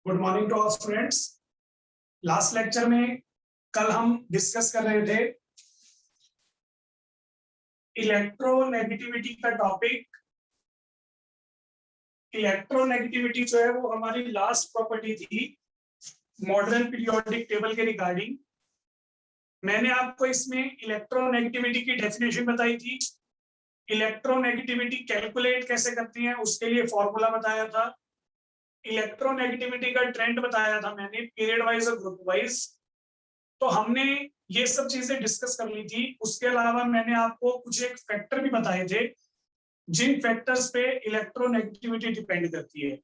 Good morning to all students. Last lecture में कल हम डिस्कस कर रहे थे इलेक्ट्रोनेगेटिविटी का टॉपिक। इलेक्ट्रोनेगेटिविटी जो है वो हमारी लास्ट प्रॉपर्टी थी मॉडर्न पीरियोडिक टेबल के रिगार्डिंग। मैंने आपको इसमें इलेक्ट्रोनेगेटिविटी की डेफिनेशन बताई थी, इलेक्ट्रोनेगेटिविटी कैलकुलेट कैसे करती है उसके लिए फॉर्मूला बताया था, इलेक्ट्रोनेगेटिविटी का ट्रेंड बताया था मैंने पीरियड वाइज और ग्रुप वाइज। तो हमने ये सब चीजें डिस्कस कर ली थी। उसके अलावा मैंने आपको कुछ एक फैक्टर भी बताए थे जिन फैक्टर्स पे इलेक्ट्रोनेगेटिविटी डिपेंड करती है।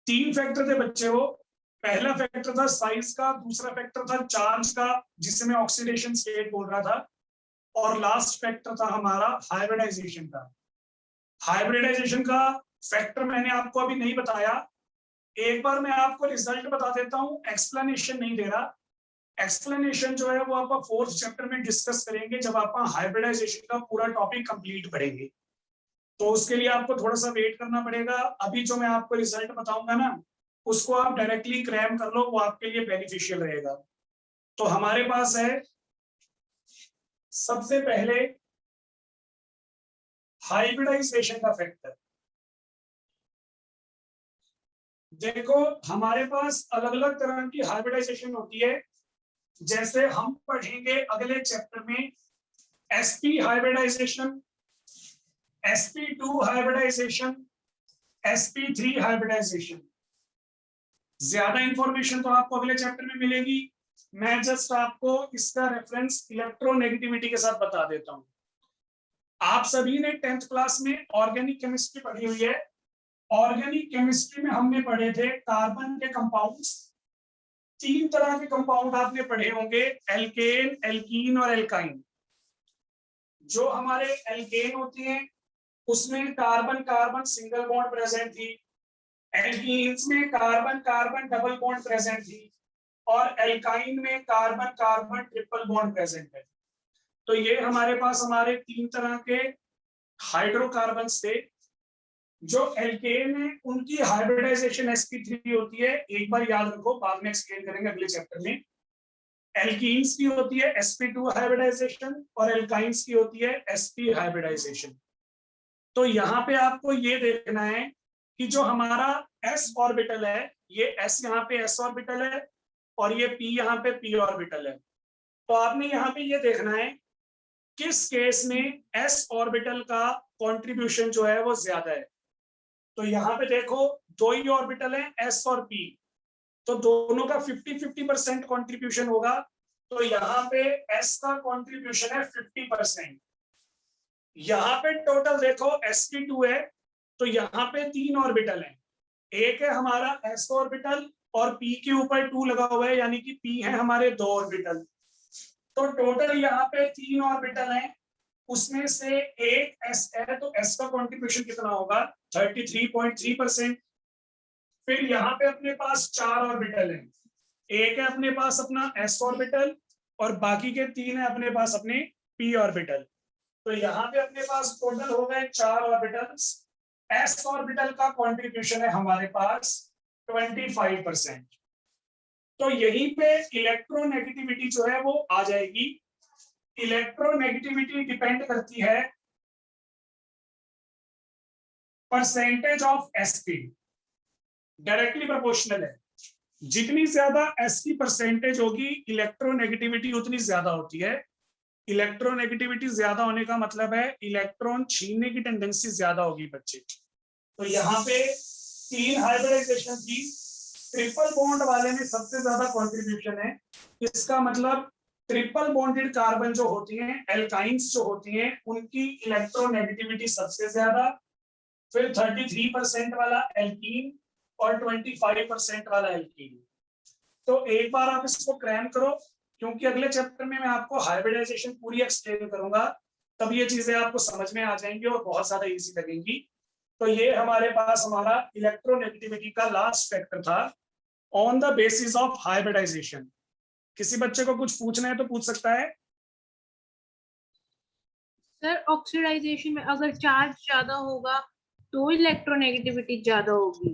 3 फैक्टर थे बच्चे वो। पहला फैक्टर था साइज का, दूसरा फैक्टर था चार्ज का जिसे मैं ऑक्सीडेशन स्टेट बोल रहा था, और लास्ट फैक्टर था हमारा हाइब्रिडाइजेशन का। हाइब्रिडाइजेशन का फैक्टर मैंने आपको अभी नहीं बताया, एक बार मैं आपको रिजल्ट बता देता हूं, एक्सप्लेनेशन नहीं दे रहा। एक्सप्लेनेशन जो है वो आप 4th चैप्टर में डिस्कस करेंगे जब आप हाइब्रिडाइजेशन का पूरा टॉपिक कंप्लीट पढ़ेंगे। तो उसके लिए आपको थोड़ा सा वेट करना पड़ेगा। अभी जो मैं आपको रिजल्ट बताऊंगा ना उसको आप डायरेक्टली क्रैम कर लो, वो आपके लिए बेनिफिशियल रहेगा। तो हमारे पास है सबसे पहले हाइब्रिडाइजेशन का फैक्टर। देखो हमारे पास अलग अलग तरह की हाइब्रिडाइजेशन होती है। जैसे हम पढ़ेंगे अगले चैप्टर में sp hybridization, sp2 hybridization, sp3 hybridization. ज्यादा इंफॉर्मेशन तो आपको अगले चैप्टर में मिलेगी, मैं जस्ट आपको इसका रेफरेंस इलेक्ट्रोनेगेटिविटी के साथ बता देता हूं। आप सभी ने 10th क्लास में ऑर्गेनिक केमिस्ट्री पढ़ी हुई है। ऑर्गेनिक केमिस्ट्री में हमने पढ़े थे कार्बन के कंपाउंड्स। 3 तरह के कंपाउंड आपने पढ़े होंगे, एल्केन, एल्कीन और एल्काइन। जो हमारे एल्केन होती हैं उसमें carbon carbon single bond present थी, एल्कीन्स में carbon carbon double bond present थी, और एल्काइन में carbon carbon triple bond present है। तो ये हमारे पास हमारे 3 तरह के हाइड्रोकार्बन्स थे। जो एल्केन है उनकी हाइब्रिडाइजेशन sp3 होती है, एक बार याद रखो, बाद में एक्सप्लेन करेंगे अगले चैप्टर में। एल्कीन्स की होती है sp2 हाइब्रिडाइजेशन और एल्काइंस की होती है sp हाइब्रिडाइजेशन। तो यहाँ पे आपको ये देखना है कि जो हमारा s ऑर्बिटल है, ये s यहाँ पे s ऑर्बिटल है और ये p यहाँ पे p ऑर्बिटल है। तो आपने यहाँ पे ये देखना है किस केस में s ऑर्बिटल का कंट्रीब्यूशन जो है वो ज्यादा है। तो यहाँ पे देखो 2 ही ऑर्बिटल है s और p, तो दोनों का 50-50% कॉन्ट्रीब्यूशन होगा। तो यहाँ पे s का कॉन्ट्रीब्यूशन है 50%। यहाँ पे टोटल देखो sp2 है, तो यहाँ पे 3 ऑर्बिटल हैं, एक है हमारा s ऑर्बिटल और p के ऊपर 2 लगा हुआ है, यानी कि p है हमारे 2 ऑर्बिटल। तो टोटल यहाँ पे 3 ऑर्बिटल हैं, उसमें से एक s है, तो s का कंट्रीब्यूशन कितना होगा 33.3%। फिर यहाँ पे अपने पास 4 ऑर्बिटल हैं, एक है अपने पास अपना s ऑर्बिटल और बाकी के 3 है अपने पास अपने p ऑर्बिटल। तो यहाँ पे अपने पास टोटल हो गए 4 ऑर्बिटल्स। s ऑर्बिटल का कंट्रीब्यूशन है हमारे पास 25%। तो यहीं पे इलेक्ट्रोनेगेटिविटी जो है वो आ जाएगी। इलेक्ट्रोनेगेटिविटी डिपेंड करती है percentage of sp, directly proportional है। जितनी ज्यादा s की परसेंटेज होगी इलेक्ट्रोनेगेटिविटी उतनी ज्यादा होती है। इलेक्ट्रोनेगेटिविटी ज्यादा होने का मतलब है इलेक्ट्रॉन छीनने की टेंडेंसी ज्यादा होगी बच्चे। तो यहाँ पे 3 हाइब्रिडाइजेशन की, ट्रिपल बॉन्ड वाले में सबसे ज्यादा कंट्रीब्यूशन है। इसका मतलब ट्रिपल बॉन्डेड कार्बन जो होती हैं, एल्काइंस जो होती हैं, उनकी इलेक्ट्रोनेगेटिविटी सबसे ज्यादा, फिर 33% वाला एल्कीन और 25% वाला एल्कीन। तो एक बार आप इसको क्रैम करो, क्योंकि अगले चैप्टर में मैं आपको हाइब्रिडाइजेशन पूरी एक्सप्लेन करूंगा, तब ये चीजें आपको समझ में आ जाएंगी और बहुत ज्यादा इजी लगेंगी। तो ये हमारे पास हमारा इलेक्ट्रोनेगेटिविटी का लास्ट फैक्टर था on the basis of hybridization. किसी बच्चे को कुछ पूछना है तो पूछ सकता है। सर ऑक्सीडाइजेशन में अगर चार्ज ज्यादा होगा तो इलेक्ट्रोनेगेटिविटी ज्यादा होगी।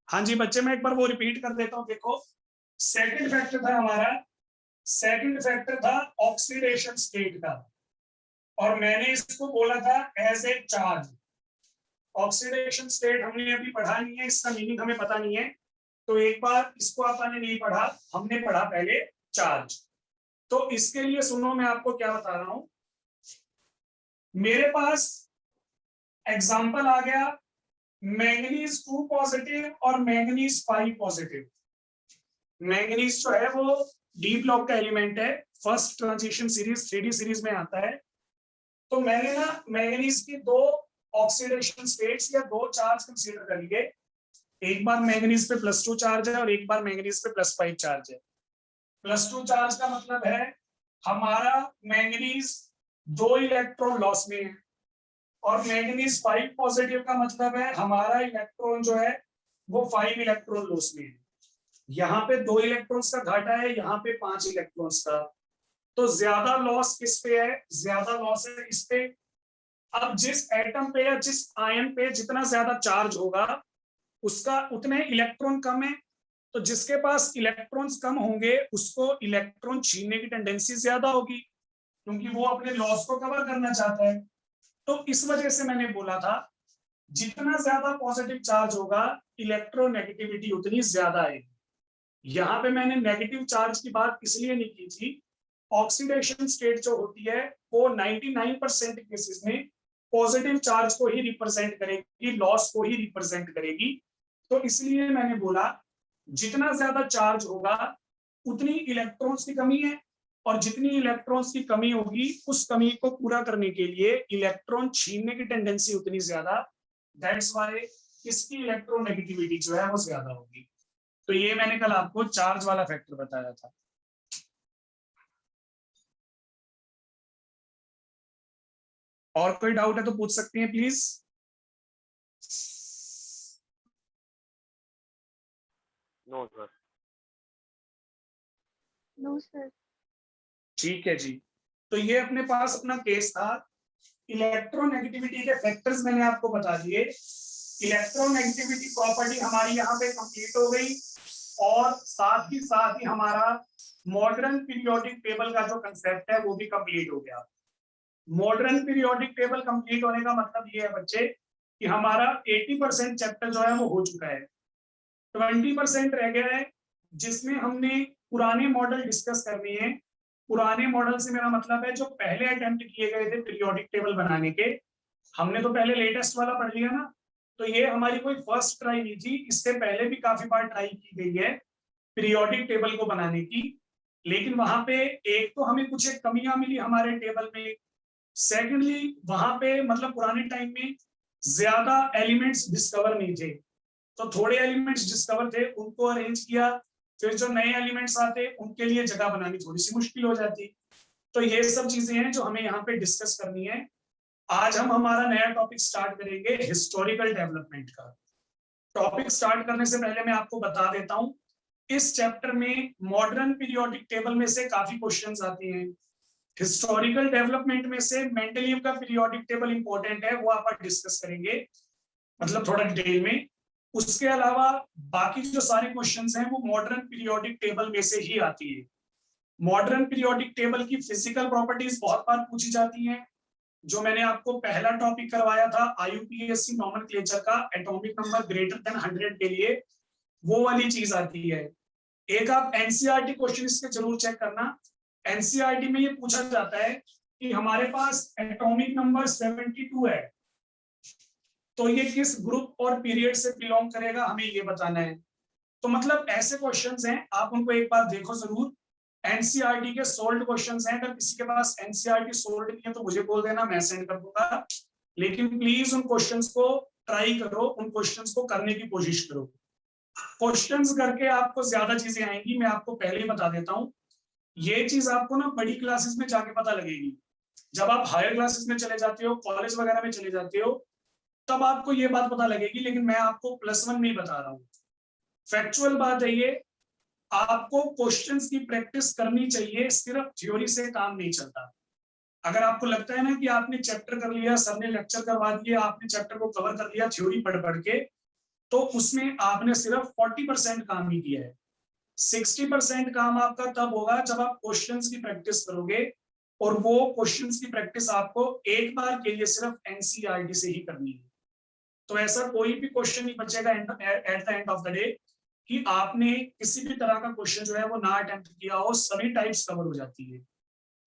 हाँ जी बच्चे, मैं एक बार वो रिपीट कर देता हूँ। देखो, सेकंड फैक्टर था हमारा, सेकंड फैक्टर था ऑक्सीडेशन स्टेट का, और मैंने इसको बोला था as a charge. Oxidation state हमने अभी पढ़ा नहीं है, इसका मीनिंग हमें पता नहीं है, तो एक बार इसको आपने नहीं पढ़ा, हमने पढ़ा पहले चार्ज। तो इसके लिए सुनो, मैं आपको क्या बता रहा हूं। मेरे पास एग्जांपल आ गया मैंगनीज 2 पॉजिटिव और मैंगनीज 5 पॉजिटिव। मैंगनीज जो है वो डी ब्लॉक का एलिमेंट है, first transition series 3D series में आता है। तो मैंने ना मैंगनीज की 2 ऑक्सीडेशन स्टेट्स या 2 चार्ज कंसीडर कर लिए। एक बार मैंगनीज पे +2 चार्ज है और एक बार मैंगनीज पे +5 चार्ज है। +2 चार्ज का मतलब है हमारा मैंगनीज 2 इलेक्ट्रॉन लॉस में है, और मैंगनीज 5 पॉजिटिव का मतलब है हमारा इलेक्ट्रॉन जो है वो 5 इलेक्ट्रॉन लॉस में है। यहाँ पे 2 इलेक्ट्रॉन्स का घाटा है, यहाँ पे 5 इलेक्ट्रॉन्स का। तो ज्यादा लॉस किस पे है? ज्यादा लॉस है इस पे। अब जिस एटम पे या जिस आयन पे जितना ज्यादा चार्ज होगा उसका उतने इलेक्ट्रॉन कम है, तो जिसके पास इलेक्ट्रॉन्स कम होंगे उसको इलेक्ट्रॉन छीनने की टेंडेंसी ज्यादा होगी, क्योंकि वो अपने लॉस को कवर करना चाहता है। तो इस वजह से मैंने बोला था जितना ज्यादा पॉजिटिव चार्ज होगा इलेक्ट्रोनेगेटिविटी उतनी ज्यादा है। यहाँ पे मैंने नेगेटिव चार्ज की बात इसलिए नहीं की थी, ऑक्सीडेशन स्टेट जो होती है वो 99% केसेस में पॉजिटिव चार्ज को ही रिप्रेजेंट करेगी, लॉस को ही रिप्रेजेंट करेगी। तो इसलिए मैंने बोला जितना ज्यादा चार्ज होगा उतनी इलेक्ट्रॉन्स की कमी है, और जितनी इलेक्ट्रॉन्स की कमी होगी उस कमी को पूरा करने के लिए इलेक्ट्रॉन छीनने की टेंडेंसी उतनी ज्यादा, दैट्स व्हाई इसकी इलेक्ट्रोनेगेटिविटी जो है वो ज्यादा होगी। तो ये मैंने कल आपको चार्ज वाला फैक्टर बताया था। और कोई डाउट है तो पूछ सकते हैं please. No sir. No sir. ठीक है जी, तो ये अपने पास अपना केस था। इलेक्ट्रोनेगेटिविटी के फैक्टर्स मैंने आपको बता दिए। इलेक्ट्रोनेगेटिविटी प्रॉपर्टी हमारी यहाँ पे कंप्लीट हो गई, और साथ ही हमारा मॉडर्न पीरियोडिक टेबल का जो कंसेप्ट है वो भी कंप्लीट हो गया। मॉडर्न पीरियोडिक टेबल कंप्लीट होने का मतलब ये है बच्चे कि हमारा 80% चैप्टर जो है वो हो चुका है, 20% रह गया है जिसमें हमने पुराने मॉडल डिस्कस करने हैं। पुराने मॉडल से मेरा मतलब है जो पहले अटेम्प्ट किए गए थे पीरियोडिक टेबल बनाने के। हमने तो पहले लेटेस्ट वाला पढ़ लिया ना, तो ये हमारी कोई फर्स्ट ट्राई नहीं थी, इससे पहले भी काफी बार ट्राई की गई है पीरियोडिक टेबल को बनाने की। लेकिन वहां पे एक तो हमें कुछ एक कमियां मिली हमारे टेबल में, सेकेंडली वहां पे मतलब पुराने टाइम में ज्यादा एलिमेंट्स डिस्कवर नहीं थे, तो थोड़े एलिमेंट्स डिस्कवर थे उनको अरेंज किया, फिर जो नए एलिमेंट्स आते उनके लिए जगह बनानी थोड़ी सी मुश्किल हो जाती। तो ये सब चीजें हैं जो हमें यहाँ पे डिस्कस करनी है। आज हम हमारा नया टॉपिक स्टार्ट करेंगे हिस्टोरिकल डेवलपमेंट का। टॉपिक स्टार्ट करने से पहले मैं आपको बता देता हूँ, इस चैप्टर में मॉडर्न पीरियोडिक टेबल में से काफी क्वेश्चंस आते हैं। हिस्टोरिकल डेवलपमेंट में से मेंडलीव का पीरियोडिक टेबल इंपॉर्टेंट है, वो आप डिस्कस करेंगे मतलब थोड़ा डिटेल में। उसके अलावा बाकी जो सारे क्वेश्चंस हैं वो मॉडर्न पीरियोडिक टेबल में से ही आती है। मॉडर्न पीरियोडिक टेबल की फिजिकल प्रॉपर्टीज बहुत बार पूछी जाती हैं। जो मैंने आपको पहला टॉपिक करवाया था IUPAC नॉमेनक्लेचर का, एटॉमिक नंबर ग्रेटर देन 100 के लिए, वो वाली चीज आती है। एक आप NCERT क्वेश्चन इसके जरूर चेक करना। NCERT में ये पूछा जाता है कि हमारे पास एटॉमिक नंबर 72 है, तो ये किस ग्रुप और पीरियड से बिलोंग करेगा, हमें ये बताना है। तो मतलब ऐसे क्वेश्चंस हैं, आप उनको एक बार देखो जरूर। NCERT के सोल्ड क्वेश्चंस हैं, अगर किसी के पास NCERT सोल्ड नहीं है तो मुझे बोल देना, मैं सेंड कर दूंगा। लेकिन प्लीज उन क्वेश्चंस को ट्राई करो, उन क्वेश्चंस को करने की कोशिश करो। क्वेश्चंस करके आपको ज्यादा चीजें आएंगी, मैं आपको पहले ही बता देता हूँ। ये चीज आपको ना बड़ी क्लासेस में जाके पता लगेगी। जब आप हायर क्लासेस में चले जाते हो, कॉलेज वगैरह में चले जाते हो, तब आपको ये बात पता लगेगी, लेकिन मैं आपको +1 में ही बता रहा हूँ। फैक्चुअल बात है ये, आपको क्वेश्चंस की प्रैक्टिस करनी चाहिए, सिर्फ थ्योरी से काम नहीं चलता। अगर आपको लगता है ना कि आपने चैप्टर कर लिया, सर ने लेक्चर करवा दिए, आपने चैप्टर को कवर कर लिया थ्योरी पढ़ पढ़ के, तो उसमें आपने सिर्फ 40% काम ही किया है। 60% काम आपका तब होगा जब आप क्वेश्चंस की प्रैक्टिस करोगे, और वो क्वेश्चंस की प्रैक्टिस आपको एक बार के लिए सिर्फ एनसीईआरटी से ही करनी है। तो ऐसा कोई भी क्वेश्चन नहीं बचेगा at the end of the day कि आपने किसी भी तरह का क्वेश्चन जो है वो ना अटेम्प्ट किया हो, सभी टाइप्स कवर हो जाती है।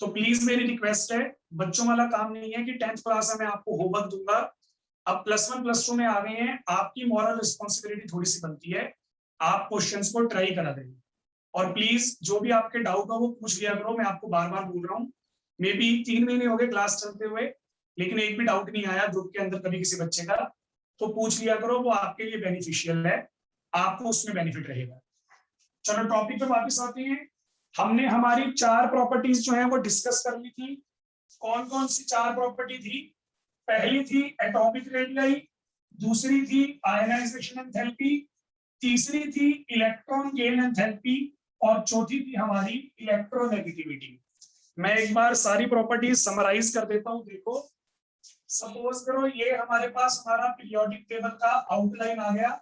तो प्लीज मेरी रिक्वेस्ट है, बच्चों वाला काम नहीं है कि 10th क्लास में आपको होमवर्क दूंगा। अब +1 +2 में आ गए हैं, आपकी मॉरल रिस्पॉन्सिबिलिटी थोड़ी सी बनती है, आप क्वेश्चंस को ट्राई करा देंगे। और प्लीज जो भी आपके डाउट हो वो पूछ लिया करो, मैं आपको बार बार बोल रहा हूँ। मे बी 3 महीने हो गए क्लास चलते हुए, लेकिन एक भी डाउट नहीं आया ग्रुप के अंदर कभी किसी बच्चे का, तो पूछ लिया करो, वो आपके लिए बेनिफिशियल है, आपको उसमें बेनिफिट रहेगा। चलो टॉपिक पे वापस आते हैं। हमने हमारी 4 प्रॉपर्टीज जो है वो डिस्कस कर ली थी। कौन कौन सी 4 प्रॉपर्टी थी? पहली थी एटॉमिक रेडियस, दूसरी थी आयनाइजेशन एंथैल्पी, तीसरी थी इलेक्ट्रॉन गेन एंथैल्पी, और चौथी थी हमारी इलेक्ट्रोनेगेटिविटी। मैं एक बार सारी प्रॉपर्टीज समराइज कर देता हूं। देखो, सपोज करो ये हमारे पास हमारा पीरियोडिक टेबल का आउटलाइन आ गया।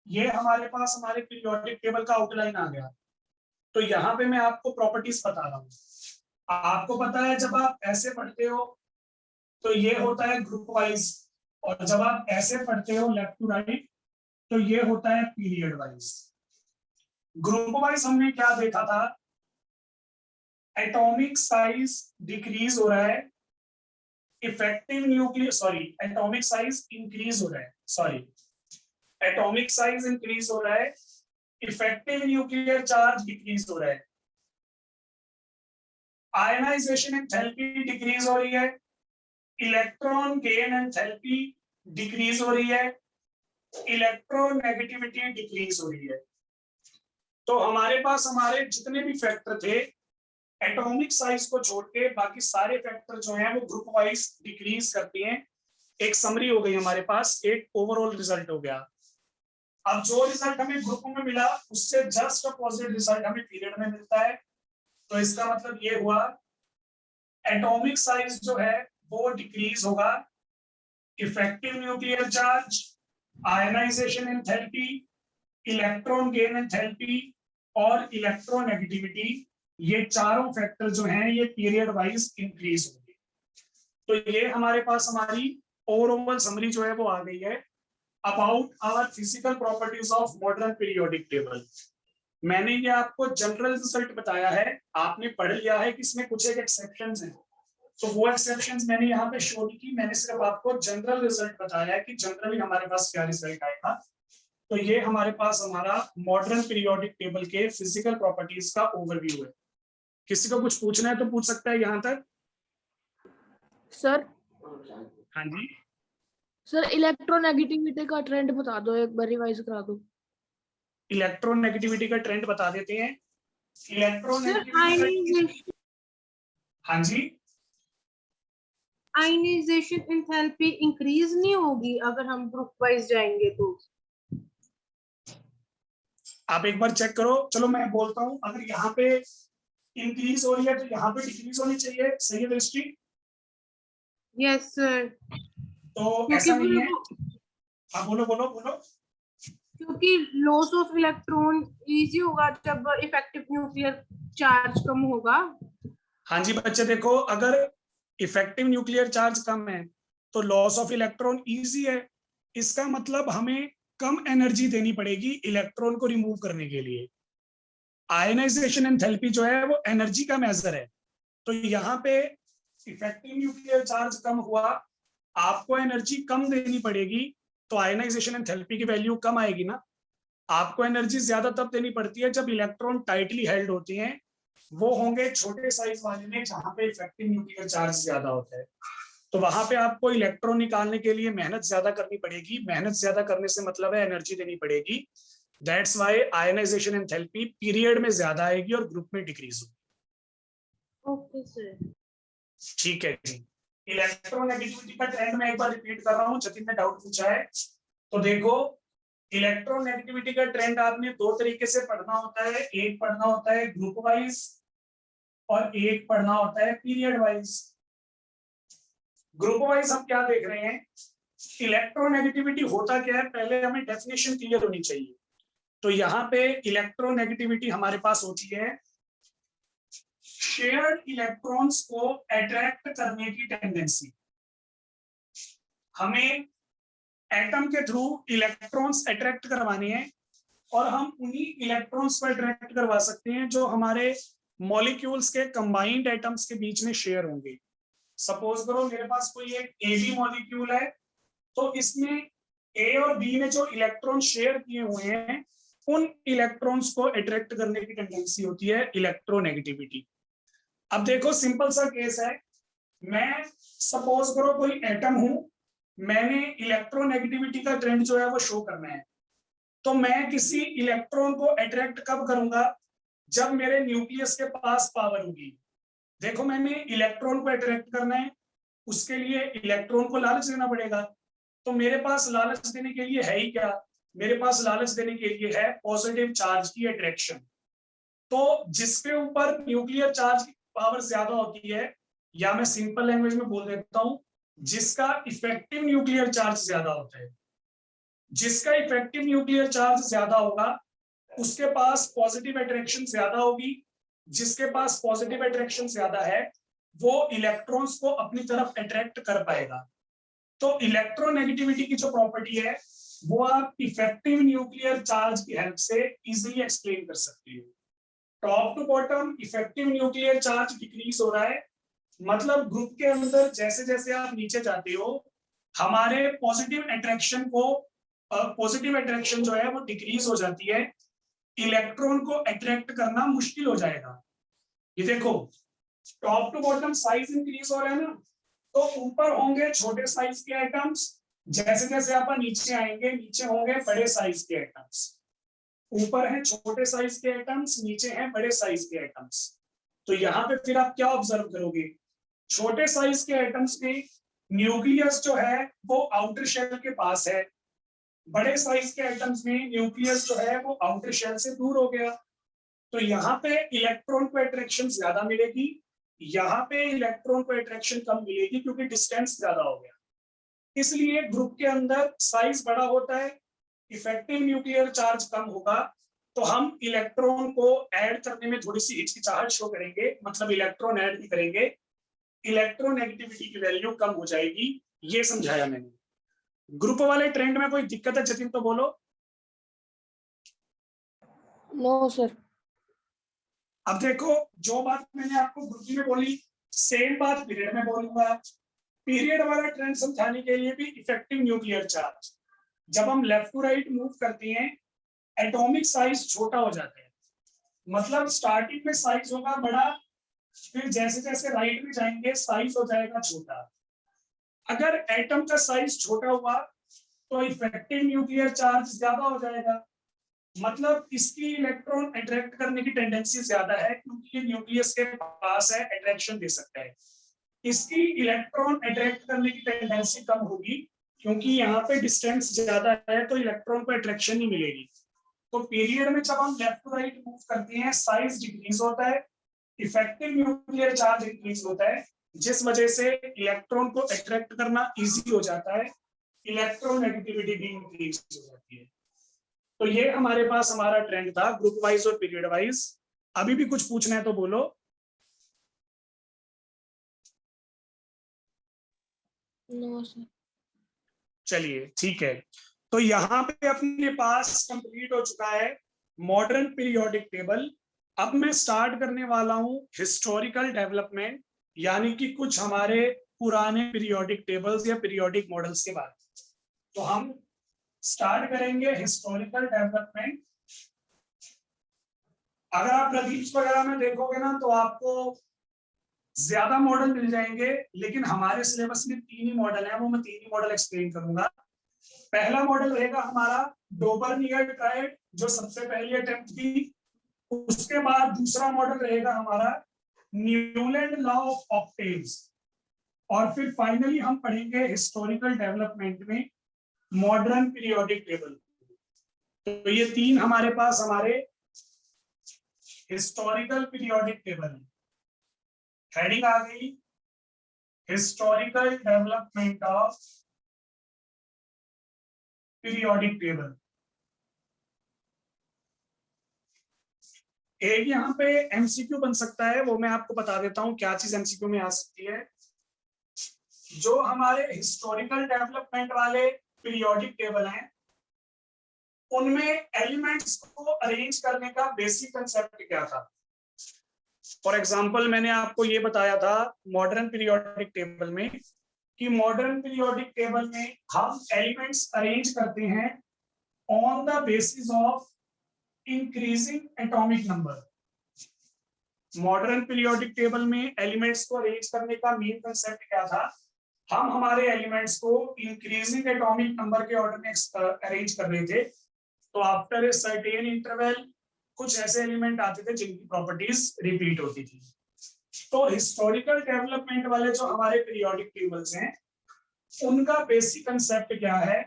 ये हमारे पास हमारे पीरियोडिक टेबल का आउटलाइन आ गया। तो यहाँ पे मैं आपको प्रॉपर्टीज बता रहा हूँ। आपको पता है जब आप ऐसे पढ़ते हो तो ये होता है ग्रुप वाइज, और जब आप ऐसे पढ़ते हो लेफ्ट टू राइट तो ये होता है पीरियड वाइज। ग्रुप वाइज हमने क्या देखा था? एटॉमिक साइज डिक्रीज हो रहा है, effective nuclear atomic size increase हो रहा है, एटॉमिक साइज इंक्रीज हो रहा है, इफेक्टिव न्यूक्लियर चार्ज डिक्रीज हो रहा है, आयनाइजेशन एंथैल्पी डिक्रीज हो रही है, इलेक्ट्रॉन गेन एंथैल्पी डिक्रीज हो रही है, इलेक्ट्रोनेगेटिविटी डिक्रीज हो रही है। तो हमारे पास हमारे जितने भी फैक्टर थे, एटॉमिक साइज को छोड़ के बाकी सारे फैक्टर जो हैं वो ग्रुप वाइज डिक्रीज करते हैं। एक समरी हो गई हमारे पास, एक ओवरऑल रिजल्ट हो गया। अब जो रिजल्ट हमें ग्रुप में मिला उससे जस्ट अपोजिट रिजल्ट हमें पीरियड में मिलता है। तो इसका मतलब ये हुआ एटॉमिक साइज जो है वो डिक्रीज होगा, effective nuclear charge, ionization enthalpy, electron gain enthalpy और इलेक्ट्रोनेगेटिविटी, ये चारों फैक्टर जो हैं ये पीरियड वाइज इंक्रीज होंगे। तो ये हमारे पास हमारी ओवरऑल समरी जो है वो आ गई है about our physical properties of modern periodic table. मैंने ये आपको जनरल रिजल्ट बताया है, आपने पढ़ लिया है कि इसमें कुछ एक एक्सेप्शंस हैं, तो वो एक्सेप्शंस मैंने यहाँ पे शो नहीं की, मैंने सिर्फ आपको जनरल रिजल्ट बताया है कि जनरली हमारे पास क्या रिजल्ट आएगा। तो ये हमारे पास हमारा मॉडर्न पीरियोडिक टेबल के फिजिकल प्रॉपर्टीज का ओवरव्यू है। किसी को कुछ पूछना है तो पूछ सकता है यहाँ तक। सर हाँ जी सर इलेक्ट्रोनेगेटिविटी का ट्रेंड बता दो, एक बार रिवाइज करा दो। इलेक्ट्रोनेगेटिविटी का ट्रेंड बता देते हैं। सर इलेक्ट्रोनेगेटिविटी आयनाइजेशन हाँ जी, आयनाइजेशन एंथैल्पी इंक्रीज नहीं होगी अगर हम ग्रुप वाइज जाएंगे तो? आप एक बार चेक करो। चलो मैं बोलता हूँ, अगर यहाँ पे इंक्रीज हो रही है तो यहाँ पे डिक्रीज होनी चाहिए, सही है दृष्टि? यस सर, तो क्योंकि ऐसा नहीं है। हाँ बोलो बोलो बोलो। क्योंकि लॉस ऑफ इलेक्ट्रॉन इजी होगा जब इफेक्टिव न्यूक्लियर चार्ज कम होगा। हाँ जी बच्चे देखो, अगर इफेक्टिव न्यूक्लियर चार्ज कम है तो लॉस ऑफ इलेक्ट्रॉन इजी है, इसका मतलब हमें कम एनर्जी देनी पड़ेगी इलेक्ट्रॉन को रिमूव करने के लिए। आयनाइजेशन एंथैल्पी जो है वो एनर्जी का मेजर है, तो यहाँ पे इफेक्टिव न्यूक्लियर चार्ज कम हुआ, आपको एनर्जी कम देनी पड़ेगी, तो आयनाइजेशन एंथैल्पी की वैल्यू कम आएगी ना। आपको एनर्जी ज्यादा तब देनी पड़ती है जब इलेक्ट्रॉन टाइटली हेल्ड होती हैं, वो होंगे छोटे साइज वाले में जहां पे इफेक्टिव न्यूक्लियर चार्ज ज्यादा होता है। तो वहां पे आपको इलेक्ट्रॉन निकालने के लिए मेहनत ज्यादा करनी पड़ेगी, मेहनत ज्यादा करने से मतलब है एनर्जी देनी पड़ेगी। That's why ionization enthalpy period में ज्यादा आएगी और ग्रुप में डिक्रीज होगी। ओके सर, ठीक है जी। इलेक्ट्रोनेगेटिविटी का ट्रेंड मैं एक बार रिपीट कर रहा हूँ, जतिन ने डाउट पूछा है। तो देखो, इलेक्ट्रोनेगेटिविटी का ट्रेंड आपने 2 तरीके से पढ़ना होता है, एक पढ़ना होता है ग्रुप वाइज और एक पढ़ना होता है पीरियड वाइज। ग्रुप वाइज हम क्या देख रहे हैं, इलेक्ट्रोनेगेटिविटी होता क्या है, पहले हमें डेफिनेशन क्लियर होनी चाहिए। तो यहाँ पे इलेक्ट्रोनेगेटिविटी हमारे पास होती है शेयर्ड इलेक्ट्रॉन्स को अट्रैक्ट करने की टेंडेंसी। हमें एटम के थ्रू इलेक्ट्रॉन्स अट्रैक्ट करवाने हैं और हम उन्हीं इलेक्ट्रॉन्स को अट्रैक्ट करवा सकते हैं जो हमारे मॉलिक्यूल्स के कंबाइंड एटम्स के बीच में शेयर होंगे। सपोज करो मेरे पास कोई एक ए बी मॉलिक्यूल है, तो इसमें ए और बी ने जो इलेक्ट्रॉन शेयर किए हुए हैं उन इलेक्ट्रॉन्स को अट्रैक्ट करने की टेंडेंसी होती है इलेक्ट्रोनेगेटिविटी। अब देखो सिंपल सा केस है, मैं सपोज करो कोई एटम हूं, मैंने इलेक्ट्रोनेगेटिविटी का ट्रेंड जो है वो शो करना है, तो मैं किसी इलेक्ट्रॉन को अट्रैक्ट कब करूंगा, जब मेरे न्यूक्लियस के पास पावर होगी। देखो मैंने इलेक्ट्रॉन को अट्रैक्ट करना है, उसके लिए इलेक्ट्रॉन को लालच देना पड़ेगा, तो मेरे पास लालच देने के लिए है ही क्या, मेरे पास लालच देने के लिए है पॉजिटिव चार्ज की अट्रैक्शन। तो जिसके ऊपर न्यूक्लियर चार्ज की पावर ज्यादा होती है, या मैं सिंपल लैंग्वेज में बोल देता हूं, जिसका इफेक्टिव न्यूक्लियर चार्ज ज्यादा होता है, जिसका इफेक्टिव न्यूक्लियर चार्ज ज्यादा होगा उसके पास पॉजिटिव अट्रैक्शन ज्यादा होगी, जिसके पास पॉजिटिव अट्रैक्शन ज्यादा है वो इलेक्ट्रॉन्स को अपनी तरफ अट्रैक्ट कर पाएगा। तो इलेक्ट्रोनेगेटिविटी की जो प्रॉपर्टी है वो आप इफेक्टिव न्यूक्लियर चार्ज की हेल्प से इजीली एक्सप्लेन कर सकते हैं। Top to bottom effective nuclear charge decrease हो रहा है, मतलब ग्रुप के अंदर जैसे जैसे आप नीचे जाते हो हमारे पॉजिटिव अट्रैक्शन जो है वो डिक्रीज हो जाती है, इलेक्ट्रॉन को अट्रैक्ट करना मुश्किल हो जाएगा। ये देखो top to bottom size increase हो रहा है ना, तो ऊपर होंगे छोटे साइज के एटम्स, जैसे जैसे आप नीचे आएंगे नीचे होंगे बड़े साइज के एटम्स, ऊपर हैं छोटे साइज के एटम्स, नीचे हैं बड़े साइज के एटम्स। तो यहाँ पे फिर आप क्या ऑब्जर्व करोगे, छोटे साइज के एटम्स में न्यूक्लियस जो है वो आउटर शेल के पास है, बड़े साइज के एटम्स में न्यूक्लियस जो है वो आउटर शेल से दूर हो गया। तो यहाँ पे इलेक्ट्रॉन को अट्रैक्शन ज्यादा मिलेगी, यहाँ पे इलेक्ट्रॉन को अट्रैक्शन कम मिलेगी क्योंकि डिस्टेंस ज्यादा हो गया। इसलिए ग्रुप के अंदर साइज बड़ा होता है, इफेक्टिव न्यूक्लियर चार्ज कम होगा, तो हम इलेक्ट्रॉन को ऐड करने में थोड़ी सी हिचकिचाहट शो करेंगे, मतलब इलेक्ट्रॉन ऐड नहीं करेंगे, इलेक्ट्रोनेगेटिविटी की वैल्यू कम हो जाएगी। ये समझाया मैंने। ग्रुप वाले ट्रेंड में कोई दिक्कत है जतिन तो बोलो। No sir. अब देखो जो बात मैंने आपको ग्रुप में बोली सेम बात पीरियड में बोलूंगा। पीरियड वाला ट्रेंड समझाने के लिए भी इफेक्टिव न्यूक्लियर चार्ज, जब हम लेफ्ट टू राइट मूव करते हैं एटॉमिक साइज छोटा हो जाता है, मतलब स्टार्टिंग में साइज होगा बड़ा, फिर जैसे जैसे राइट में जाएंगे साइज हो जाएगा छोटा। अगर एटम का साइज छोटा हुआ तो इफेक्टिव न्यूक्लियर चार्ज ज्यादा हो जाएगा, मतलब इसकी इलेक्ट्रॉन अट्रैक्ट करने की टेंडेंसी ज्यादा है क्योंकि ये न्यूक्लियस के पास है, अट्रैक्शन दे सकता है। इसकी इलेक्ट्रॉन अट्रैक्ट करने की टेंडेंसी कम होगी क्योंकि यहाँ पे डिस्टेंस ज्यादा है, तो इलेक्ट्रॉन को अट्रैक्शन नहीं मिलेगी। तो पीरियड में जब हम लेफ्ट टू राइट मूव करते हैं साइज डिक्रीज होता है, इफेक्टिव न्यूक्लियर चार्ज इंक्रीज होता है, जिस वजह से इलेक्ट्रॉन को अट्रैक्ट करना इजी हो जाता है, इलेक्ट्रोनेगेटिविटी भी इंक्रीज हो जाती है। तो ये हमारे पास हमारा ट्रेंड था ग्रुप वाइज और पीरियड वाइज। अभी भी कुछ पूछना है तो बोलो। No sir. चलिए ठीक है, तो यहाँ पे अपने पास कंप्लीट हो चुका है मॉडर्न पीरियोडिक टेबल। अब मैं स्टार्ट करने वाला हूँ हिस्टोरिकल डेवलपमेंट, यानी कि कुछ हमारे पुराने पीरियोडिक टेबल्स या पीरियोडिक मॉडल्स के बारे में। तो हम स्टार्ट करेंगे हिस्टोरिकल डेवलपमेंट। अगर आप प्रदीप वगैरह में देखोगे ना तो आपको ज्यादा मॉडल मिल जाएंगे, लेकिन हमारे सिलेबस में 3 ही मॉडल है, वो मैं 3 ही मॉडल एक्सप्लेन करूंगा। पहला मॉडल रहेगा हमारा डोबर्नियर ट्रायड, जो सबसे पहली अटेम्प्ट थी। उसके बाद दूसरा मॉडल रहेगा हमारा न्यूलैंड लॉ ऑफ ऑक्टेव्स, और फिर फाइनली हम पढ़ेंगे हिस्टोरिकल डेवलपमेंट में मॉडर्न पीरियोडिक टेबल। तो ये 3 हमारे पास हमारे हिस्टोरिकल पीरियोडिक टेबल है। हेडिंग आ गई historical development of periodic table. एक यहाँ पे एमसीक्यू बन सकता है, वो मैं आपको बता देता हूं क्या चीज एमसीक्यू में आ सकती है। जो हमारे हिस्टोरिकल डेवलपमेंट वाले पीरियोडिक टेबल हैं, उनमें एलिमेंट्स को अरेंज करने का बेसिक कंसेप्ट क्या था। फॉर एग्जांपल मैंने आपको ये बताया था मॉडर्न पीरियोडिक टेबल में कि मॉडर्न पीरियोडिक टेबल में हम एलिमेंट्स अरेंज करते हैं on the basis of increasing atomic number. Modern periodic table में एलिमेंट्स को अरेंज करने का मेन कंसेप्ट क्या था, हम हमारे एलिमेंट्स को इंक्रीजिंग एटॉमिक नंबर के ऑर्डर में अरेंज कर रहे थे। तो आफ्टर ए सर्टेन इंटरवल कुछ ऐसे एलिमेंट आते थे जिनकी प्रॉपर्टीज रिपीट होती थी। तो हिस्टोरिकल डेवलपमेंट वाले जो हमारे पीरियोडिक टेबल्स हैं, उनका बेसिक कंसेप्ट क्या है,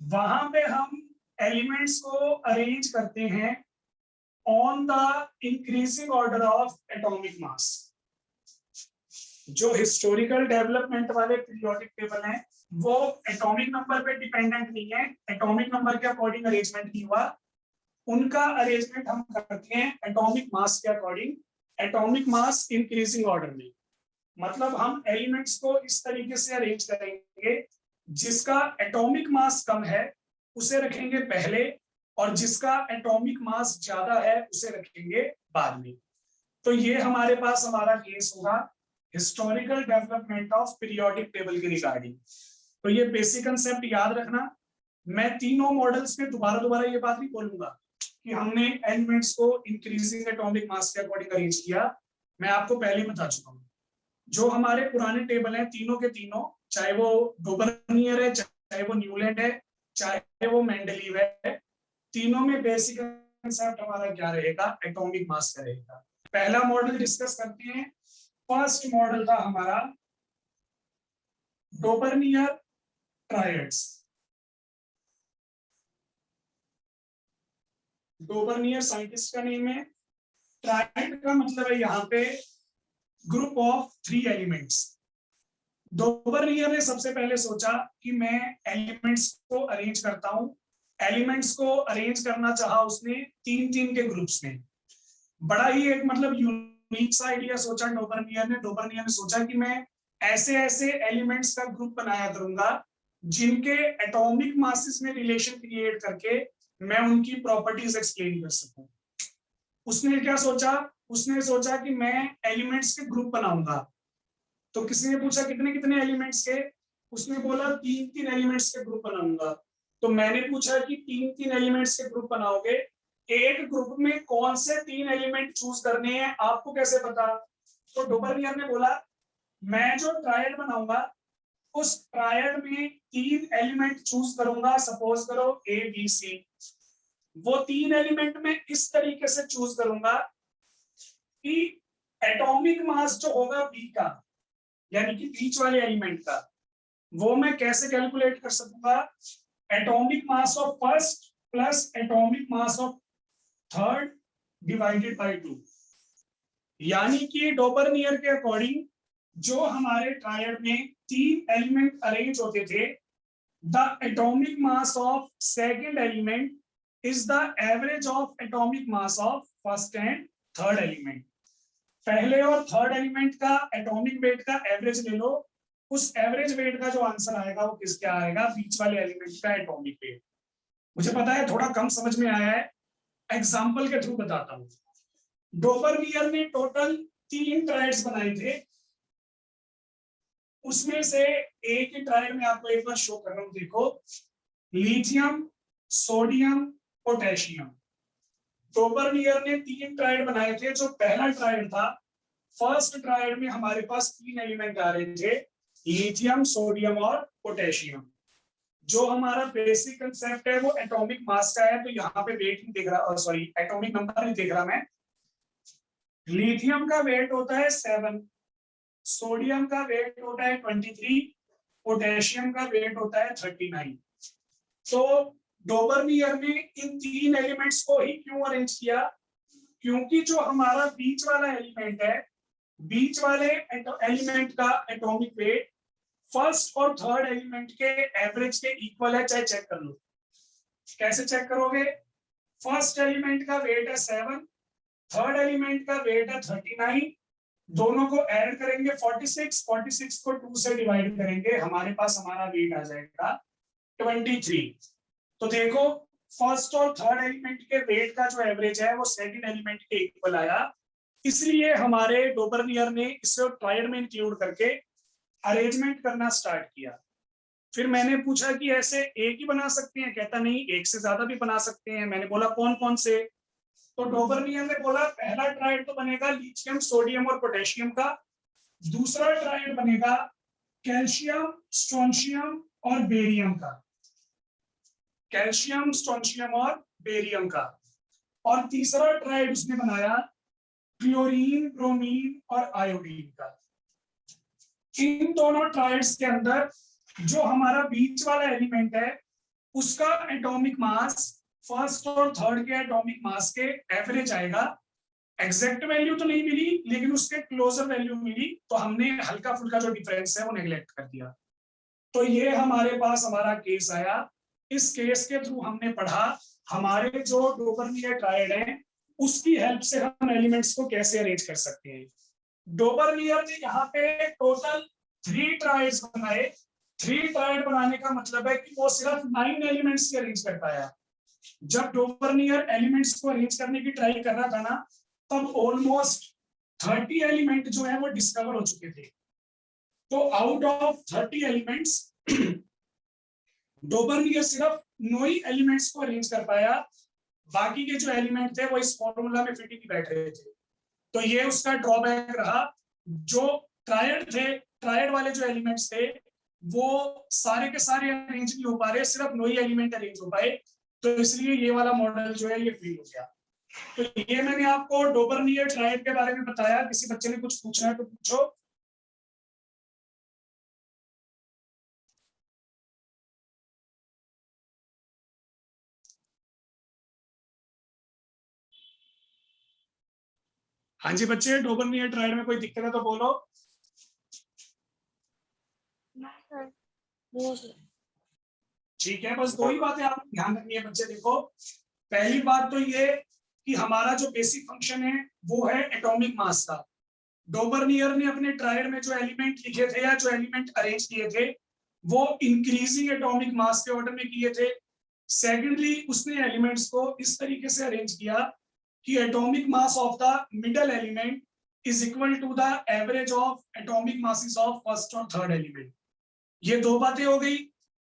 वहां पे हम एलिमेंट्स को अरेंज करते हैं on the increasing order of atomic mass. जो हिस्टोरिकल डेवलपमेंट वाले पीरियोडिक टेबल हैं, वो एटॉमिक नंबर पे डिपेंडेंट नहीं है, एटॉमिक नंबर के अकॉर्डिंग अरेंजमेंट नहीं हुआ, उनका अरेंजमेंट हम करते हैं एटॉमिक मास के according, atomic mass increasing order में। मतलब हम एलिमेंट्स को इस तरीके से अरेंज करेंगे, जिसका एटॉमिक मास कम है उसे रखेंगे पहले, और जिसका एटॉमिक मास ज्यादा है उसे रखेंगे बाद में। तो ये हमारे पास हमारा केस होगा historical development of periodic table के रिगार्डिंग। तो ये बेसिक कंसेप्ट याद रखना। मैं तीनों मॉडल्स में दोबारा ये बात नहीं बोलूंगा कि हमने एलिमेंट्स को इंक्रीजिंग एटॉमिक मास के अकॉर्डिंग अरेंज किया, मैं आपको पहले ही बता चुका हूं। जो हमारे पुराने टेबल हैं तीनों के तीनों, चाहे वो डोबर्नियर है, चाहे वो न्यूलैंड है, चाहे वो मेंडलीव है, तीनों में बेसिक कंसेप्ट हमारा क्या रहेगा, एटॉमिक मास का रहेगा। पहला मॉडल डिस्कस करते हैं। फर्स्ट मॉडल था हमारा डोबर्नियर ट्रायड्स। डोबर्नियर साइंटिस्ट का नेम है, ट्रायड का मतलब है यहाँ पे ग्रुप ऑफ 3 एलिमेंट्स। डोबर्नियर ने सबसे पहले सोचा कि मैं एलिमेंट्स को अरेंज करता हूं। एलिमेंट्स को अरेंज करना चाहा उसने 3-3 के ग्रुप्स में। बड़ा ही एक मतलब यूनिक सा आइडिया सोचा डोबर्नियर ने सोचा कि मैं ऐसे ऐसे एलिमेंट्स का ग्रुप बनाया करूंगा जिनके एटॉमिक मासेस में रिलेशन क्रिएट करके मैं उनकी प्रॉपर्टीज एक्सप्लेन कर सकूं। उसने क्या सोचा, उसने सोचा कि मैं एलिमेंट्स के ग्रुप बनाऊंगा। तो किसी ने पूछा कितने कितने एलिमेंट्स के, उसने बोला 3-3 एलिमेंट्स के ग्रुप बनाऊंगा। तो मैंने पूछा कि 3-3 एलिमेंट्स के ग्रुप बनाओगे, एक ग्रुप में कौन से 3 एलिमेंट चूज करने हैं आपको कैसे पता। तो डोबर्नियर ने बोला मैं जो ट्रायड बनाऊंगा उस ट्रायड में 3 एलिमेंट चूज करूंगा, सपोज करो ए बी सी। वो 3 एलिमेंट में इस तरीके से चूज करूंगा कि एटॉमिक मास जो होगा बी का, यानी कि बीच वाले एलिमेंट का, वो मैं कैसे कैलकुलेट कर सकूंगा, atomic mass of first plus atomic mass of third divided by 2। यानी कि डोबर्नियर के अकॉर्डिंग जो हमारे ट्रायड में 3 एलिमेंट अरेंज होते थे, the atomic mass of second element is the average of atomic mass of first and third element. पहले और थर्ड एलिमेंट का एटॉमिक वेट का एवरेज ले लो, उस एवरेज वेट का जो आंसर आएगा वो किसका आएगा, बीच वाले एलिमेंट का एटॉमिक वेट। मुझे पता है थोड़ा कम समझ में आया है, एग्जांपल के थ्रू बताता हूं। डोबर्नियर ने टोटल 3 ट्रायड्स बनाए थे, उसमें से एक ही ट्रायड में आपको एक बार शो कर रहा हूं, देखो, लिथियम, सोडियम, पोटेशियम। डोबर्नियर ने 3 ट्रायड बनाए थे। जो पहला ट्रायड था, फर्स्ट ट्रायड में हमारे पास 3 एलिमेंट आ रहे थे, लिथियम, सोडियम और पोटेशियम। जो हमारा बेसिक कंसेप्ट है वो एटॉमिक मास का है, तो यहाँ पे वेट नहीं देख रहा, सॉरी एटॉमिक नंबर नहीं देख रहा मैं। लिथियम का वेट होता है 7, सोडियम का वेट होता है 23, पोटेशियम का वेट होता है 39। तो डोबर्नियर ने इन 3 एलिमेंट्स को ही क्यों अरेंज किया, क्योंकि जो हमारा बीच वाला एलिमेंट है बीच वाले एलिमेंट का एटॉमिक वेट फर्स्ट और थर्ड एलिमेंट के एवरेज के इक्वल है, चाहे चेक कर लो। कैसे चेक करोगे? फर्स्ट एलिमेंट का वेट है 7, थर्ड एलिमेंट का वेट है 39, दोनों को ऐड करेंगे 46, 46 को 2 से डिवाइड करेंगे, हमारे पास हमारा वेट आ जाएगा 23। तो देखो फर्स्ट और थर्ड एलिमेंट के वेट का जो एवरेज है वो सेकंड एलिमेंट के इक्वल आया, इसलिए हमारे डोबर्नियर ने इसे ट्रायड में इंक्लूड करके अरेंजमेंट करना स्टार्ट किया। फिर मैंने पूछा कि ऐसे एक ही बना सकते हैं? कहता नहीं, एक से ज्यादा भी बना सकते हैं। मैंने बोला कौन कौन से? तो डोबर्नियर ने बोला पहला ट्रायड तो बनेगा लिथियम, सोडियम और पोटेशियम का, दूसरा ट्रायड बनेगा कैल्शियम, स्ट्रोंशियम और बेरियम का, कैल्शियम, स्ट्रोंशियम और बेरियम का, और तीसरा ट्रायड उसने बनाया क्लोरीन, ब्रोमीन और आयोडीन का। इन दोनों ट्रायड्स के अंदर जो हमारा बीच वाला एलिमेंट है उसका एटॉमिक मास फर्स्ट और थर्ड के एटॉमिक मास के एवरेज आएगा। एग्जैक्ट वैल्यू तो नहीं मिली, लेकिन उसके क्लोजर वैल्यू मिली, तो हमने हल्का फुल्का जो डिफरेंस है वो नेग्लेक्ट कर दिया। तो ये हमारे पास हमारा केस आया। इस केस के थ्रू हमने पढ़ा हमारे जो डोबर्नियर ट्रायड है उसकी हेल्प से हम एलिमेंट्स को कैसे अरेंज कर सकते हैं। डोबर्नियर ने यहाँ पे टोटल 3 ट्रायड्स बनाए। 3 ट्रायड बनाने का मतलब है कि वो सिर्फ 9 एलिमेंट्स की अरेंज कर पाया। जब डोबर्नियर एलिमेंट्स को अरेंज करने की ट्राई कर रहा था ना, तब ऑलमोस्ट 30 एलिमेंट जो है वो डिस्कवर हो चुके थे। तो आउट ऑफ 30 एलिमेंट्स डोबर्नियर सिर्फ 9 एलिमेंट्स को अरेंज कर पाया, बाकी के जो एलिमेंट थे वो इस फॉर्मूला में फिट ही नहीं बैठ रहे थे। तो ये उसका ड्रॉबैक रहा। जो ट्रायड थे, ट्रायड वाले जो एलिमेंट्स थे वो सारे के सारे अरेंज नहीं हो पा रहे, सिर्फ 9 एलिमेंट अरेंज हो पाए, तो इसलिए ये वाला मॉडल जो है ये फेल हो गया। तो ये मैंने आपको डोबर्नियर ट्रायड के बारे में बताया। किसी बच्चे ने कुछ पूछना है तो पूछो। हाँ जी बच्चे, डोबर्नियर ट्रायड में कोई दिक्कत है तो बोलो। ठीक है, बस 2 ही बातें आपको ध्यान रखनी है बच्चे। देखो, पहली बात तो ये कि हमारा जो बेसिक फंक्शन है वो है एटॉमिक मास का। डोबर्नियर ने अपने ट्रायड में जो एलिमेंट लिखे थे या जो एलिमेंट अरेंज किए थे वो इंक्रीजिंग एटॉमिक मास के ऑर्डर में किए थे। सेकेंडली, उसने एलिमेंट्स को इस तरीके से अरेंज किया कि atomic mass of the middle element is equal to the average of atomic masses of first और थर्ड एलिमेंट। ये 2 बातें हो गई।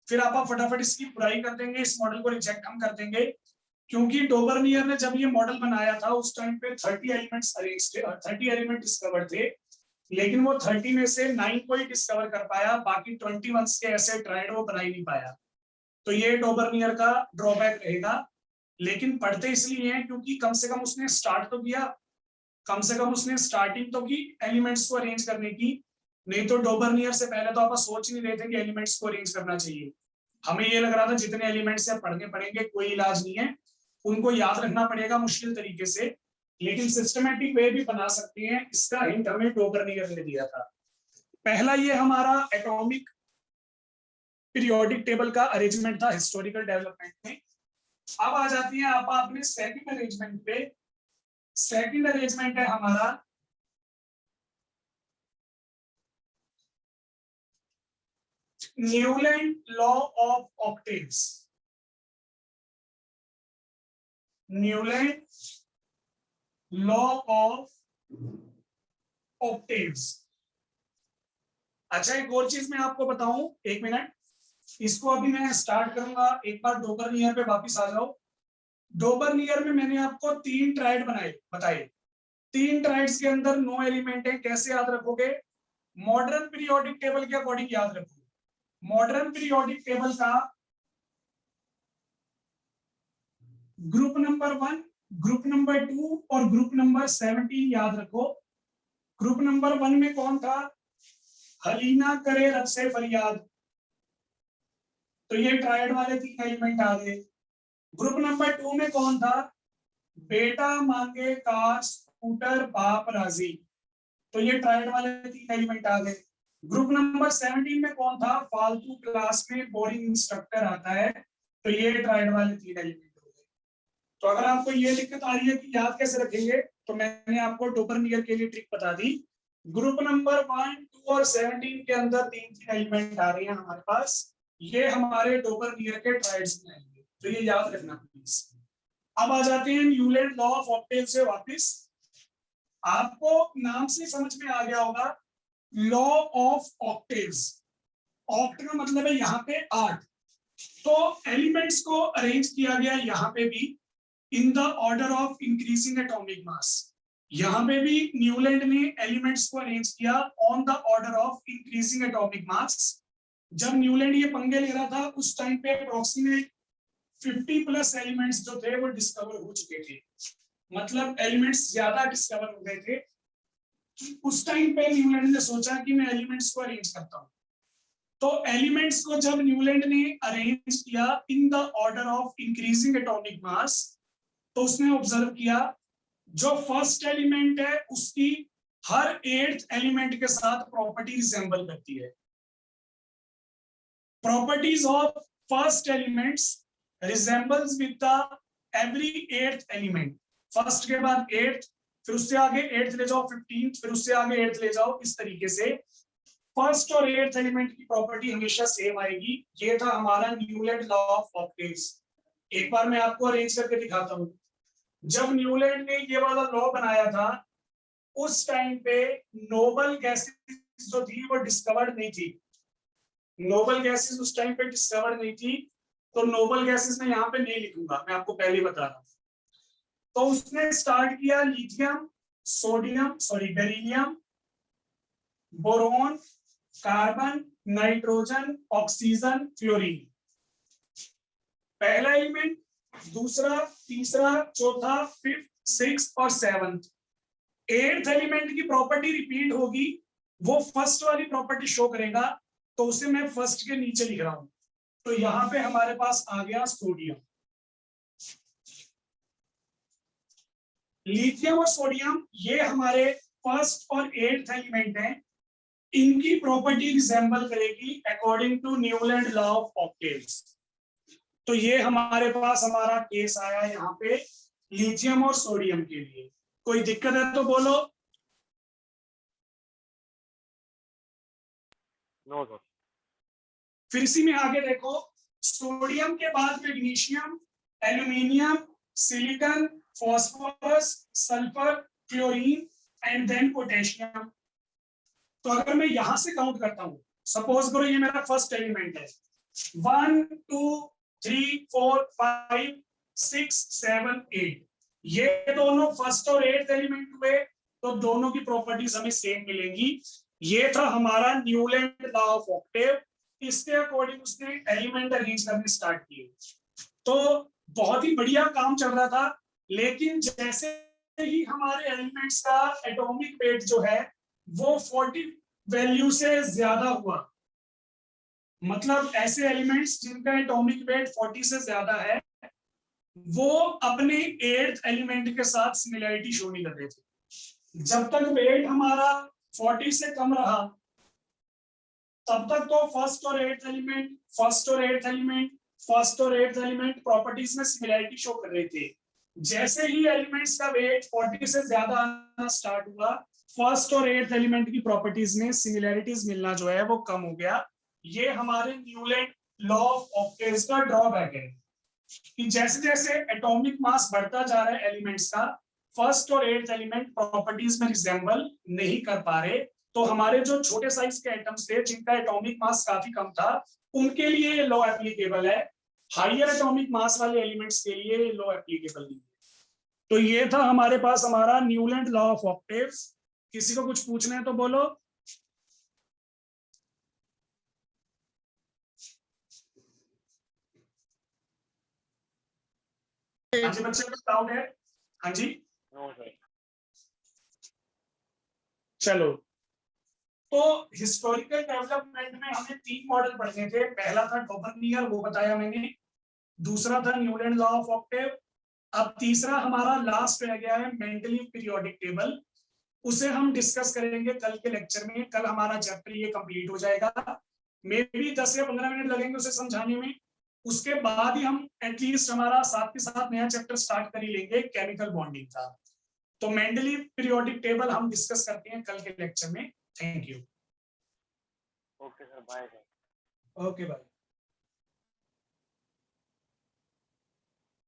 फिर आप फटाफट इसकी बुराई कर देंगे, इस मॉडल को रिजेक्ट हम कर देंगे, क्योंकि डोबर्नियर ने जब ये मॉडल बनाया था उस टाइम पे 30 एलिमेंट्स अरेंज थे और 30 एलिमेंट डिस्कवर थे, लेकिन वो 30 में से 9 को ही डिस्कवर कर पाया, बाकी 21 के ऐसे ट्रायड वो बना ही नहीं पाया। तो ये डोबर्नियर का ड्रॉबैक रहेगा। लेकिन पढ़ते इसलिए हैं क्योंकि कम से कम उसने स्टार्ट तो किया, कम से कम उसने स्टार्टिंग तो की एलिमेंट्स को अरेंज करने की। नहीं तो डोबर्नियर से पहले तो आप सोच नहीं रहे थे कि एलिमेंट्स को अरेंज करना चाहिए। हमें ये लग रहा था जितने एलिमेंट्स है पढ़ने पड़ेंगे, कोई इलाज नहीं है, उनको याद रखना पड़ेगा मुश्किल तरीके से, लेकिन सिस्टमैटिक वे भी बना सकते हैं। इसका हिंट हमें डोबर्नियर ने दिया था। पहला ये हमारा एटॉमिक पीरियोडिक टेबल का अरेंजमेंट था हिस्टोरिकल डेवलपमेंट में। अब आ जाती है आप अपने सेकंड अरेंजमेंट पे। सेकंड अरेंजमेंट है हमारा Newland law of octaves. Newland law of octaves. अच्छा, एक और चीज मैं आपको बताऊं, 1 मिनट, इसको अभी मैं स्टार्ट करूंगा। एक बार डोबर्नियर पे वापस आ जाओ। डोबर्नियर में मैंने आपको 3 ट्रायड बताए। 3 ट्रायड्स के अंदर 9 एलिमेंट है। कैसे याद रखोगे? मॉडर्न पीरियोडिक टेबल के अकॉर्डिंग याद रखोगे। मॉडर्न पीरियोडिक टेबल का ग्रुप नंबर 1, ग्रुप नंबर 2 और ग्रुप नंबर 17 याद रखो। ग्रुप नंबर 1 में कौन था? हलीना करे रब से फरियाद, तो ये ट्रायड वाले 3 एलिमेंट आ गए। ग्रुप नंबर 2 में कौन था? बेटा मांगे कार स्कूटर बाप राजी, तो ये ट्रायड वाले 3 एलिमेंट आ गए। ग्रुप नंबर 17 में कौन था? फालतू क्लास में बोरिंग इंस्ट्रक्टर आता है, तो ये ट्रायड वाले 3 एलिमेंट हो गए। तो अगर आपको ये दिक्कत आ रही है कि याद कैसे रखेंगे, तो मैंने आपको डोपरनियर के लिए ट्रिक बता दी। ग्रुप नंबर 1, 2 और 17 के अंदर 3 एलिमेंट आ रहे हैं हमारे पास, ये हमारे डोपरनियर के ट्रायड्स में आएंगे, तो ये याद रखना प्लीज। अब आ जाते हैं न्यूलैंड लॉ ऑफ ऑक्टेव से वापस। आपको नाम से समझ में आ गया होगा, लॉ ऑफ ऑक्टेव्स। ऑक्ट का मतलब है यहाँ पे 8, तो एलिमेंट्स को अरेंज किया गया यहाँ पे भी in the order of increasing atomic mass. यहाँ पे भी न्यूलैंड ने एलिमेंट्स को अरेंज किया on the order of increasing atomic mass. जब न्यूलैंड ये पंगे ले रहा था, उस टाइम पे अप्रोक्सीमेट 50+ एलिमेंट्स जो थे वो डिस्कवर हो चुके थे, मतलब एलिमेंट्स ज्यादा डिस्कवर हो गए थे। उस टाइम पे न्यूलैंड ने सोचा कि मैं एलिमेंट्स को अरेंज करता हूँ। तो एलिमेंट्स को जब न्यूलैंड ने अरेंज किया in the order of increasing atomic mass, तो उसने ऑब्जर्व किया जो फर्स्ट एलिमेंट है उसकी हर 8th एलिमेंट के साथ प्रॉपर्टी रिसेंबल करती है। Properties of first elements resembles with the every 8th element. First के बाद 8th, फिर उससे आगे 8th ले जाओ 15th, फिर उससे आगे 8th ले जाओ, इस तरीके से फर्स्ट और 8th एलिमेंट की प्रॉपर्टी हमेशा सेम आएगी। ये था हमारा न्यूलैंड लॉ ऑफ ऑक्टेव्स। एक बार मैं आपको अरेंज करके दिखाता हूँ। जब न्यूलैंड ने ये वाला लॉ बनाया था, उस टाइम पे नोबल गैसेस जो थी वो डिस्कवर्ड नहीं थी। नोबल गैसेस उस टाइम पे डिस्कवर्ड नहीं थी, तो नोबल गैसेस मैं यहाँ पे नहीं लिखूंगा, मैं आपको पहले बता रहा हूँ। तो उसने स्टार्ट किया lithium, beryllium, boron, carbon, nitrogen, oxygen, fluorine. पहला एलिमेंट, दूसरा, तीसरा, चौथा, 5th, 6th और 7th। 8th एलिमेंट की प्रॉपर्टी रिपीट होगी, वो फर्स्ट वाली प्रॉपर्टी शो करेगा, तो उसे मैं फर्स्ट के नीचे लिख रहा हूं। तो यहां पे हमारे पास आ गया सोडियम। लिथियम और सोडियम ये हमारे फर्स्ट और 8th एलिमेंट हैं, इनकी प्रॉपर्टी रिसेंबल करेगी according to Newland law of octaves. तो ये हमारे पास हमारा केस आया यहाँ पे लिथियम और सोडियम के लिए। कोई दिक्कत है तो बोलो। No sir. फिर इसी में आगे देखो, सोडियम के बाद magnesium, aluminium, silicon, phosphorus, sulphur, chlorine and then potassium. तो अगर मैं यहां से काउंट करता हूं, सपोज करो ये मेरा फर्स्ट एलिमेंट है, 1 2 3 4 5 6 7 8, ये दोनों फर्स्ट और 8th एलिमेंट हुए, तो दोनों की प्रॉपर्टीज हमें सेम मिलेंगी। ये था हमारा न्यूलैंड लॉ ऑफ ऑक्टेव। इसके अकॉर्डिंग उसने एलिमेंट अरेंज करने स्टार्ट किए। तो बहुत ही बढ़िया काम चल रहा था, लेकिन जैसे ही हमारे एलिमेंट्स का एटॉमिक वेट जो है वो 40 वैल्यू से ज्यादा हुआ, मतलब ऐसे एलिमेंट्स जिनका एटॉमिक वेट 40 से ज्यादा है, वो अपने 8th एलिमेंट के साथ सिमिलरिटी शो नहीं कर रहे थे। जब तक वेट हमारा 40 से कम रहा, तब तक तो फर्स्ट और 8th एलिमेंट प्रॉपर्टीज में सिमिलरिटी शो कर रहे थे। जैसे ही एलिमेंट्स का वेट 40 से ज्यादा आना स्टार्ट हुआ, फर्स्ट और 8th एलिमेंट की प्रॉपर्टीज में सिमिलरिटीज मिलना जो है वो कम हो गया। ये हमारे न्यूलैंड लॉ ऑफ ऑक्टेव्स का ड्रॉबैक है कि जैसे जैसे एटॉमिक मास बढ़ता जा रहा है एलिमेंट्स का, फर्स्ट और 8th एलिमेंट प्रॉपर्टीज में रिसेंबल नहीं कर पा रहे। तो हमारे जो छोटे साइज के एटम्स थे जिनका एटॉमिक मास काफी कम था, उनके लिए ये लॉ एप्लीकेबल है। हाइयर एटॉमिक मास वाले एलिमेंट्स के लिए ये लॉ एप्लीकेबल नहीं है। तो ये था हमारे पास हमारा न्यूलैंड लॉ ऑफ ऑक्टेव्स। किसी को कुछ पूछना है तो बोलो। हाँ जी बच्चे, कुछ डाउट है? हाँ जी, नो सर। चलो। तो हिस्टोरिकल डेवलपमेंट में हमें 3 मॉडल पढ़ने थे। पहला था डोपरनियर, वो बताया मैंने। दूसरा था न्यूलैंड लॉ ऑफ ऑक्टेव। अब तीसरा हमारा लास्ट रह गया है मेंडलीव पीरियोडिक टेबल। उसे हम डिस्कस करेंगे कल के लेक्चर में। कल हमारा चैप्टर ये कंप्लीट हो जाएगा, मे भी 10 या 15 मिनट लगेंगे उसे समझाने में। उसके बाद ही हम एटलीस्ट हमारा साथ के साथ नया चैप्टर स्टार्ट कर ही लेंगे केमिकल बॉन्डिंग का। तो मेंडली पीरियोडिक टेबल हम डिस्कस करते हैं कल के लेक्चर में। Thank you. Okay sir, bye sir. Okay bye.